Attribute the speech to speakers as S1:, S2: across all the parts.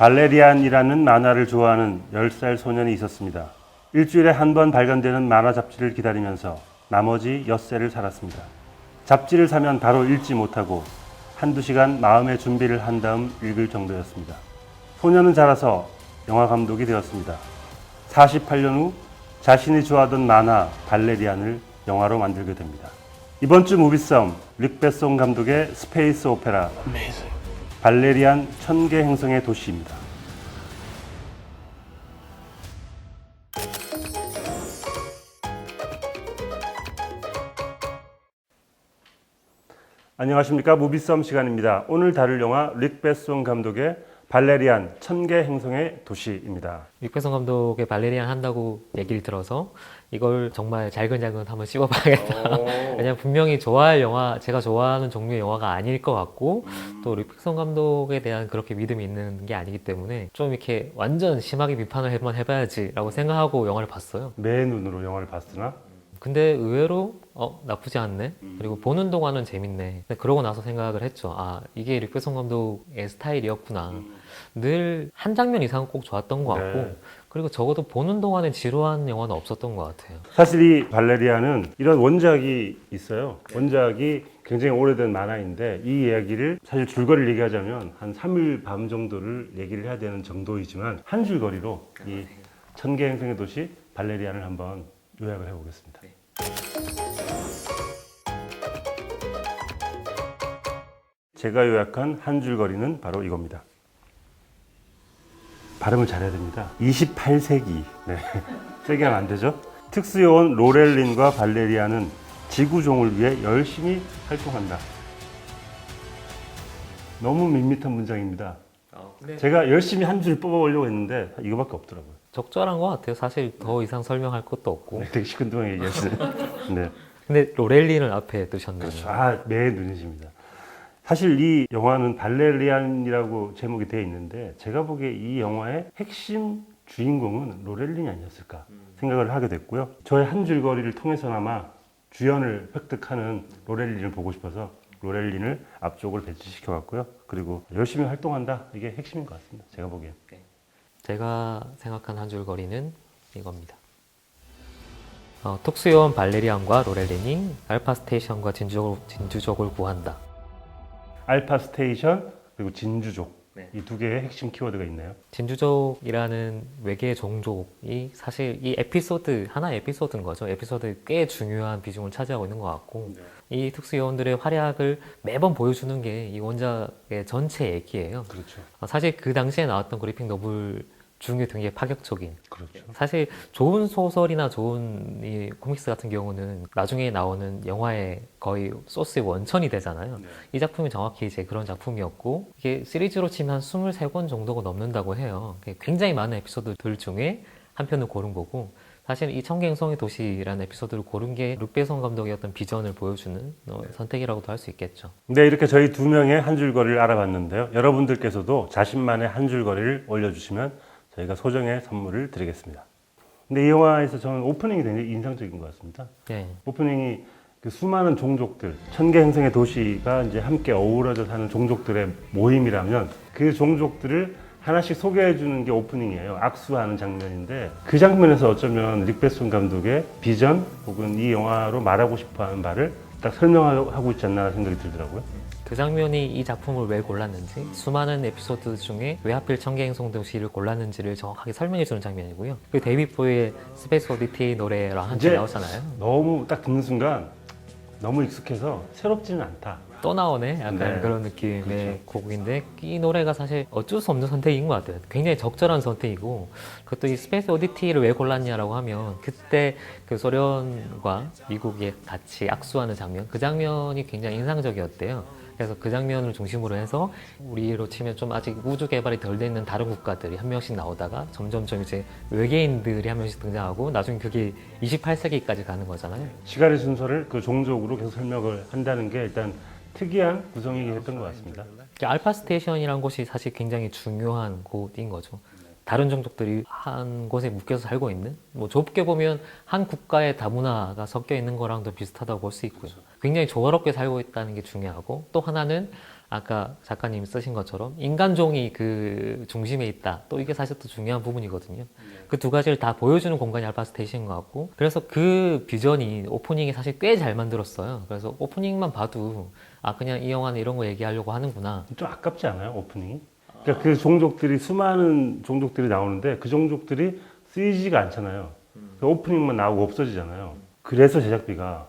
S1: 발레리안이라는 만화를 좋아하는 10살 소년이 있었습니다. 일주일에 한 번 발간되는 만화 잡지를 기다리면서 나머지 엿새를 살았습니다. 잡지를 사면 바로 읽지 못하고 한두 시간 마음의 준비를 한 다음 읽을 정도였습니다. 소년은 자라서 영화 감독이 되었습니다. 48년 후 자신이 좋아하던 만화 발레리안을 영화로 만들게 됩니다. 이번 주 무비썸, 릭 베송 감독의 스페이스 오페라 발레리안 천개 행성의 도시입니다. 안녕하십니까. 무비썸 시간입니다. 오늘 다룰 영화 릭 베송 감독의 발레리안 천개 행성의 도시입니다.
S2: 릭 베송 감독의 발레리안 한다고 얘기를 들어서 이걸 정말 잘근잘근 한번 씹어봐야겠다. 왜냐면 분명히 좋아할 영화, 제가 좋아하는 종류의 영화가 아닐 것 같고 또 릭 베송 감독에 대한 그렇게 믿음이 있는 게 아니기 때문에 좀 이렇게 완전 심하게 비판을 한번 해봐야지 라고 생각하고 영화를 봤어요.
S1: 매 눈으로 영화를 봤으나
S2: 근데 의외로 나쁘지 않네. 그리고 보는 동안은 재밌네. 근데 그러고 나서 생각을 했죠. 아, 이게 릭 베송 감독의 스타일이었구나. 늘 한 장면 이상은 꼭 좋았던 것 같고
S1: 네.
S2: 그리고 적어도 보는 동안에 지루한 영화는 없었던 것 같아요.
S1: 사실 이 발레리안은 이런 원작이 있어요. 원작이 굉장히 오래된 만화인데 이 이야기를 사실 줄거리를 얘기하자면 한 3일 밤 정도를 얘기를 해야 되는 정도이지만 한 줄거리로 이 천개 행성의 도시 발레리안을 한번 요약을 해보겠습니다. 제가 요약한 한 줄거리는 바로 이겁니다. 발음을 잘해야 됩니다. 28세기. 네. 세게 하면 안 되죠? 특수요원 로렐린과 발레리안은 지구종을 위해 열심히 활동한다. 너무 밋밋한 문장입니다. 제가 열심히 한 줄 뽑아보려고 했는데 이거밖에 없더라고요.
S2: 적절한 것 같아요. 사실 더 이상 설명할 것도 없고.
S1: 네, 되게 시큰둥하게 얘기하시네. 네.
S2: 근데 로렐린을 앞에 두셨네요.
S1: 그렇죠. 매 눈이십니다. 사실 이 영화는 발레리안이라고 제목이 되어 있는데 제가 보기에 이 영화의 핵심 주인공은 로렐린이 아니었을까 생각을 하게 됐고요. 저의 한 줄거리를 통해서나마 주연을 획득하는 로렐린을 보고 싶어서 로렐린을 앞쪽으로 배치시켜 갔고요. 그리고 열심히 활동한다. 이게 핵심인 것 같습니다. 제가 보기엔.
S2: 제가 생각한 한 줄거리는 이겁니다. 특수요원 발레리안과 로렐린이 알파 스테이션과 진주족을 구한다.
S1: 알파 스테이션 그리고 진주족 이 두 개의 핵심 키워드가 있나요?
S2: 진주족이라는 외계 종족이 사실 이 에피소드 하나의 에피소드인 거죠. 에피소드에 꽤 중요한 비중을 차지하고 있는 것 같고 이 특수요원들의 활약을 매번 보여주는 게 이 원작의 전체 얘기예요.
S1: 그렇죠.
S2: 사실 그 당시에 나왔던 그래픽 노블 중에 되게 파격적인.
S1: 그렇죠.
S2: 사실 좋은 소설이나 좋은 이 코믹스 같은 경우는 나중에 나오는 영화의 거의 소스의 원천이 되잖아요.
S1: 네.
S2: 이 작품이 정확히 이제 그런 작품이었고 이게 시리즈로 치면 한 23권 정도가 넘는다고 해요. 굉장히 많은 에피소드들 중에 한 편을 고른 거고 사실 이 천개행성의 도시라는 에피소드를 고른 게 룩 베송 감독의 어떤 비전을 보여주는 선택이라고도 할 수 있겠죠.
S1: 네, 이렇게 저희 두 명의 한 줄거리를 알아봤는데요. 여러분들께서도 자신만의 한 줄거리를 올려주시면 저희가 소정의 선물을 드리겠습니다. 근데 이 영화에서 저는 오프닝이 굉장히 인상적인 것 같습니다.
S2: 네.
S1: 오프닝이 그 수많은 종족들, 천개 행성의 도시가 이제 함께 어우러져 사는 종족들의 모임이라면 그 종족들을 하나씩 소개해 주는 게 오프닝이에요. 악수하는 장면인데 그 장면에서 어쩌면 릭 베송 감독의 비전 혹은 이 영화로 말하고 싶어 하는 바를 딱 설명하고 있지 않나 생각이 들더라고요.
S2: 그 장면이 이 작품을 왜 골랐는지 수많은 에피소드 중에 왜 하필 천개행성 도시를 골랐는지를 정확하게 설명해 주는 장면이고요. 그 데이비드 보이의 스페이스 오디티 노래랑 함께 나오잖아요.
S1: 너무 딱 듣는 순간 너무 익숙해서 새롭지는 않다.
S2: 또 나오네? 약간
S1: 네.
S2: 그런 느낌의
S1: 그렇죠.
S2: 곡인데 이 노래가 사실 어쩔 수 없는 선택인 것 같아요. 굉장히 적절한 선택이고 그것도 이 스페이스 오디티를 왜 골랐냐라고 하면 그때 그 소련과 미국이 같이 악수하는 장면 그 장면이 굉장히 인상적이었대요. 그래서 그 장면을 중심으로 해서 우리로 치면 좀 아직 우주 개발이 덜 돼 있는 다른 국가들이 한 명씩 나오다가 점점점 이제 외계인들이 한 명씩 등장하고 나중에 그게 28세기까지 가는 거잖아요.
S1: 시간의 순서를 그 종족으로 계속 설명을 한다는 게 일단 특이한 구성이긴 했던 것 같습니다.
S2: 알파 스테이션이라는 곳이 사실 굉장히 중요한 곳인 거죠. 다른 종족들이 한 곳에 묶여서 살고 있는 뭐 좁게 보면 한 국가의 다문화가 섞여 있는 거랑도 비슷하다고 볼 수 있고요. 굉장히 조화롭게 살고 있다는 게 중요하고 또 하나는 아까 작가님이 쓰신 것처럼 인간종이 그 중심에 있다. 또 이게 사실 또 중요한 부분이거든요. 그 두 가지를 다 보여주는 공간이 알파스테이션인 것 같고, 그래서 그 비전이 오프닝이 사실 꽤 잘 만들었어요. 그래서 오프닝만 봐도 아 그냥 이 영화는 이런 거 얘기하려고 하는구나.
S1: 좀 아깝지 않아요, 오프닝이? 그러니까 그 종족들이 수많은 종족들이 나오는데 그 종족들이 쓰이지가 않잖아요. 그 오프닝만 나오고 없어지잖아요. 그래서 제작비가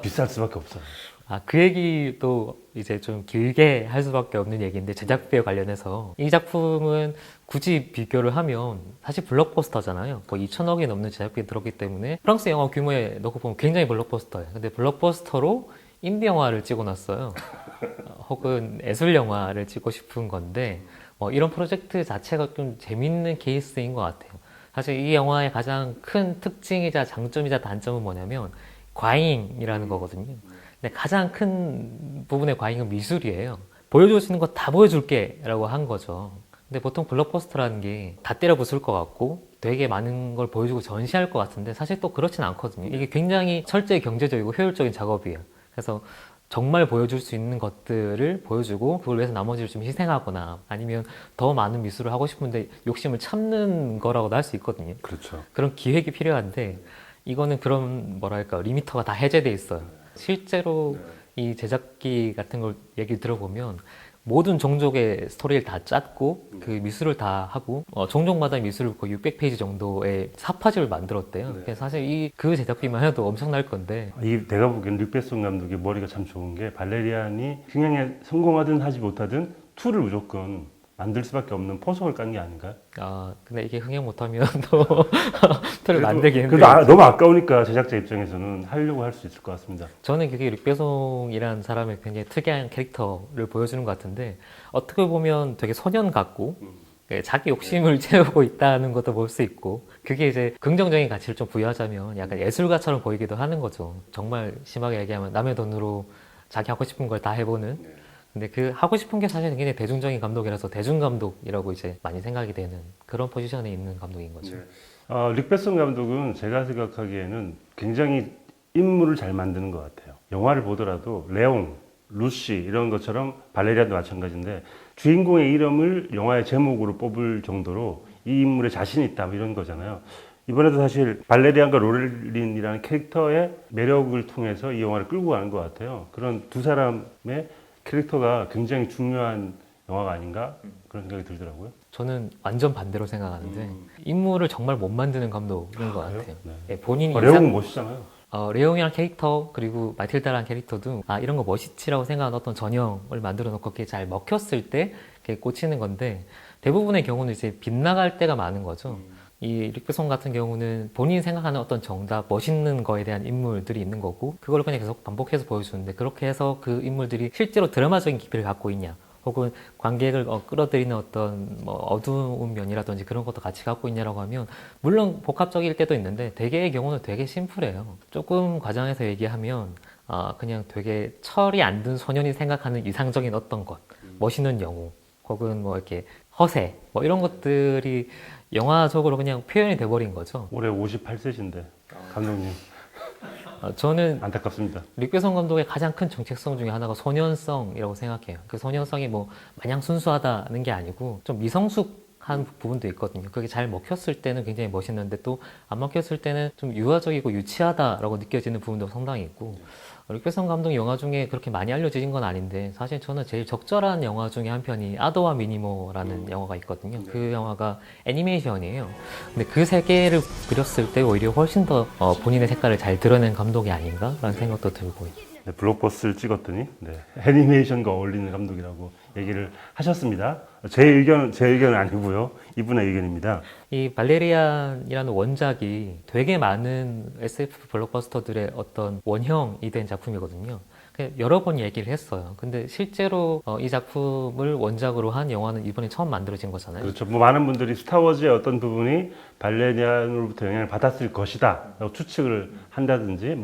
S1: 비쌀 수밖에 없어요.
S2: 아, 그 얘기도 이제 좀 길게 할 수밖에 없는 얘기인데, 제작비에 관련해서. 이 작품은 굳이 비교를 하면 사실 블록버스터잖아요. 거의 2천억이 넘는 제작비 들었기 때문에 프랑스 영화 규모에 넣고 보면 굉장히 블록버스터예요. 근데 블록버스터로 인디 영화를 찍어놨어요. 혹은 예술 영화를 찍고 싶은 건데, 이런 프로젝트 자체가 좀 재밌는 케이스인 것 같아요. 사실 이 영화의 가장 큰 특징이자 장점이자 단점은 뭐냐면 과잉이라는 거거든요. 근데 가장 큰 부분의 과잉은 미술이에요. 보여줄 수 있는 거 다 보여줄게 라고 한 거죠. 근데 보통 블록버스터라는 게 다 때려 부술 것 같고 되게 많은 걸 보여주고 전시할 것 같은데 사실 또 그렇진 않거든요. 이게 굉장히 철저히 경제적이고 효율적인 작업이에요. 그래서 정말 보여줄 수 있는 것들을 보여주고 그걸 위해서 나머지를 좀 희생하거나 아니면 더 많은 미술을 하고 싶은데 욕심을 참는 거라고도 할 수 있거든요.
S1: 그렇죠.
S2: 그런 기획이 필요한데 이거는 그런 뭐랄까 리미터가 다 해제돼 있어요. 실제로 이 제작기 같은 걸 얘기 들어보면 모든 종족의 스토리를 다 짰고 그 미술을 다 하고 종족마다 미술을 거의 600페이지 정도의 사파집을 만들었대요. 그래서 사실 그 제작비만 해도 엄청날 건데
S1: 내가 보기엔 릭베송 감독의 머리가 참 좋은 게 발레리안이 흥행에 성공하든 하지 못하든 2를 무조건 만들 수밖에 없는 포석을 깐 게 아닌가요?
S2: 아 근데 이게 흥행 못하면 또 틀을 만들기
S1: 그래도
S2: 힘들죠.
S1: 너무 아까우니까 제작자 입장에서는 하려고 할 수 있을 것 같습니다.
S2: 저는 그게 릭배송이라는 사람의 굉장히 특이한 캐릭터를 보여주는 것 같은데 어떻게 보면 되게 소년 같고 자기 욕심을 채우고 있다는 것도 볼 수 있고 그게 이제 긍정적인 가치를 좀 부여하자면 약간 예술가처럼 보이기도 하는 거죠. 정말 심하게 얘기하면 남의 돈으로 자기 하고 싶은 걸 다 해보는. 근데 그 하고 싶은 게 사실 굉장히 대중적인 감독이라서 대중감독이라고 이제 많이 생각이 되는 그런 포지션에 있는 감독인 거죠.
S1: 릭베송 감독은 제가 생각하기에는 굉장히 인물을 잘 만드는 것 같아요. 영화를 보더라도 레옹, 루시 이런 것처럼 발레리안도 마찬가지인데 주인공의 이름을 영화의 제목으로 뽑을 정도로 이 인물에 자신 있다 뭐 이런 거잖아요. 이번에도 사실 발레리안과 로렐린이라는 캐릭터의 매력을 통해서 이 영화를 끌고 가는 것 같아요. 그런 두 사람의 캐릭터가 굉장히 중요한 영화가 아닌가 그런 생각이 들더라고요.
S2: 저는 완전 반대로 생각하는데 인물을 정말 못 만드는 감독인 것 같아요.
S1: 네.
S2: 예, 본인이
S1: 레옹은 멋있잖아요.
S2: 레옹이랑 캐릭터 그리고 마틸다라는 캐릭터도 이런 거 멋있지라고 생각하는 어떤 전형을 만들어 놓고 그게 잘 먹혔을 때 그게 꽂히는 건데 대부분의 경우는 이제 빗나갈 때가 많은 거죠. 이 릭베송 같은 경우는 본인이 생각하는 어떤 정답, 멋있는 거에 대한 인물들이 있는 거고 그걸 그냥 계속 반복해서 보여주는데 그렇게 해서 그 인물들이 실제로 드라마적인 깊이를 갖고 있냐 혹은 관객을 끌어들이는 어떤 어두운 면이라든지 그런 것도 같이 갖고 있냐라고 하면 물론 복합적일 때도 있는데 대개의 경우는 되게 심플해요. 조금 과장해서 얘기하면 그냥 되게 철이 안 든 소년이 생각하는 이상적인 어떤 것, 멋있는 영웅 혹은 이렇게 허세 이런 것들이 영화적으로 그냥 표현이 돼버린 거죠.
S1: 올해 58세신데 감독님
S2: 저는
S1: 안타깝습니다.
S2: 릭베송 감독의 가장 큰 정체성 중에 하나가 소년성이라고 생각해요. 그 소년성이 마냥 순수하다는 게 아니고 좀 미성숙한 부분도 있거든요. 그게 잘 먹혔을 때는 굉장히 멋있는데 또 안 먹혔을 때는 좀 유아적이고 유치하다라고 느껴지는 부분도 상당히 있고 릭베송 감독 영화 중에 그렇게 많이 알려진 건 아닌데 사실 저는 제일 적절한 영화 중에 한 편이 아도와 미니모라는 영화가 있거든요. 그 영화가 애니메이션이에요. 근데 그 세계를 그렸을 때 오히려 훨씬 더 본인의 색깔을 잘 드러낸 감독이 아닌가라는 생각도 들고
S1: 네, 블록버스를 찍었더니 애니메이션과 어울리는 감독이라고 얘기를 하셨습니다. 제 의견은 아니고요. 이분의 의견입니다.
S2: 이 발레리안이라는 원작이 되게 많은 SF 블록버스터들의 어떤 원형이 된 작품이거든요. 여러 번 얘기를 했어요. 근데 실제로 이 작품을 원작으로 한 영화는 이번에 처음 만들어진 거잖아요.
S1: 그렇죠. 많은 분들이 스타워즈의 어떤 부분이 발레리안으로부터 영향을 받았을 것이다 라고 추측을 한다든지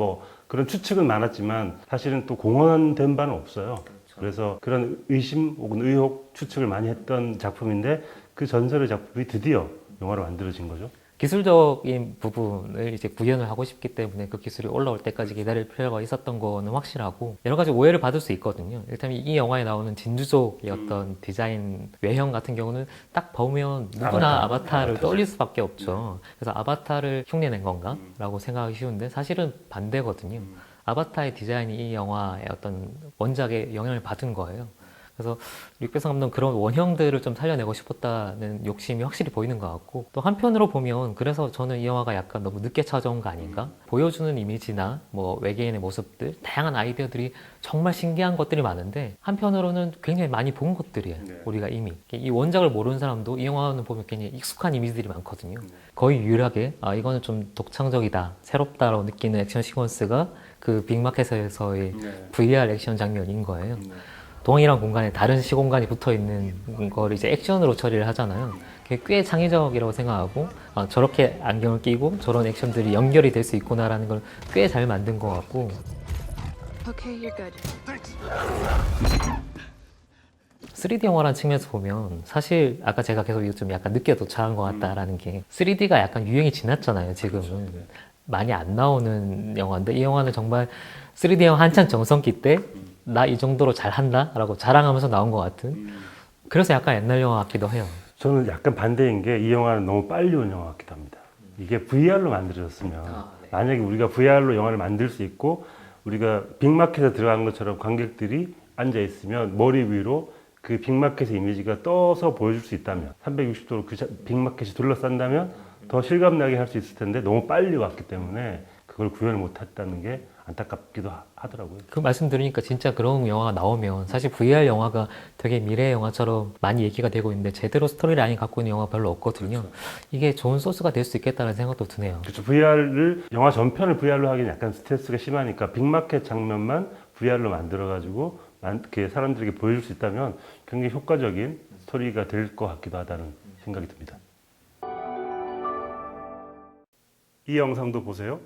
S1: 그런 추측은 많았지만 사실은 또 공언된 바는 없어요. 그래서 그런 의심 혹은 의혹 추측을 많이 했던 작품인데 그 전설의 작품이 드디어 영화로 만들어진 거죠.
S2: 기술적인 부분을 이제 구현을 하고 싶기 때문에 그 기술이 올라올 때까지 기다릴 필요가 있었던 거는 확실하고, 여러 가지 오해를 받을 수 있거든요. 일단 이 영화에 나오는 진주족의 어떤 디자인 외형 같은 경우는 딱 보면 누구나 아바타를 떠올릴 수밖에 없죠. 그래서 아바타를 흉내낸 건가? 라고 생각하기 쉬운데 사실은 반대거든요. 아바타의 디자인이 이 영화의 어떤 원작에 영향을 받은 거예요. 그래서 류배성 감독은 그런 원형들을 좀 살려내고 싶었다는 욕심이 확실히 보이는 것 같고, 또 한편으로 보면 그래서 저는 이 영화가 약간 너무 늦게 찾아온 거 아닌가? 보여주는 이미지나 뭐 외계인의 모습들, 다양한 아이디어들이 정말 신기한 것들이 많은데 한편으로는 굉장히 많이 본 것들이에요. 우리가 이미 이 원작을 모르는 사람도 이 영화는 보면 굉장히 익숙한 이미지들이 많거든요. 거의 유일하게 아 이거는 좀 독창적이다, 새롭다라고 느끼는 액션 시퀀스가 그 빅마켓에서의 VR 액션 장면인 거예요. 동일한 공간에 다른 시공간이 붙어 있는 걸 이제 액션으로 처리를 하잖아요. 그게 꽤 창의적이라고 생각하고, 아, 저렇게 안경을 끼고 저런 액션들이 연결이 될 수 있구나라는 걸 꽤 잘 만든 것 같고.
S3: Okay, you're good.
S2: 3D 영화라는 측면에서 보면 사실 아까 제가 계속 이거 좀 약간 늦게 도착한 것 같다라는 게 3D가 약간 유행이 지났잖아요. 지금은 많이 안 나오는 영화인데 이 영화는 정말 3D 영화 한창 정성기 때 나 이 정도로 잘한다 라고 자랑하면서 나온 것 같은, 그래서 약간 옛날 영화 같기도 해요.
S1: 저는 약간 반대인 게 이 영화는 너무 빨리 온 영화 같기도 합니다. 이게 VR로 만들어졌으면 만약에 우리가 VR로 영화를 만들 수 있고 우리가 빅마켓에 들어간 것처럼 관객들이 앉아 있으면 머리 위로 그 빅마켓의 이미지가 떠서 보여줄 수 있다면, 360도로 그 빅마켓이 둘러싼다면 더 실감나게 할 수 있을 텐데 너무 빨리 왔기 때문에 그걸 구현을 못했다는 게 안타깝기도 하더라고요.
S2: 그 말씀 들으니까 진짜 그런 영화가 나오면 사실 VR 영화가 되게 미래 영화처럼 많이 얘기가 되고 있는데 제대로 스토리라인 갖고 있는 영화가 별로 없거든요.
S1: 그렇죠.
S2: 이게 좋은 소스가 될 수 있겠다는 생각도 드네요.
S1: 그렇죠. VR을 영화 전편을 VR로 하기는 약간 스트레스가 심하니까 빅마켓 장면만 VR로 만들어가지고 사람들에게 보여줄 수 있다면 굉장히 효과적인 스토리가 될 것 같기도 하다는 생각이 듭니다. 이 영상도 보세요.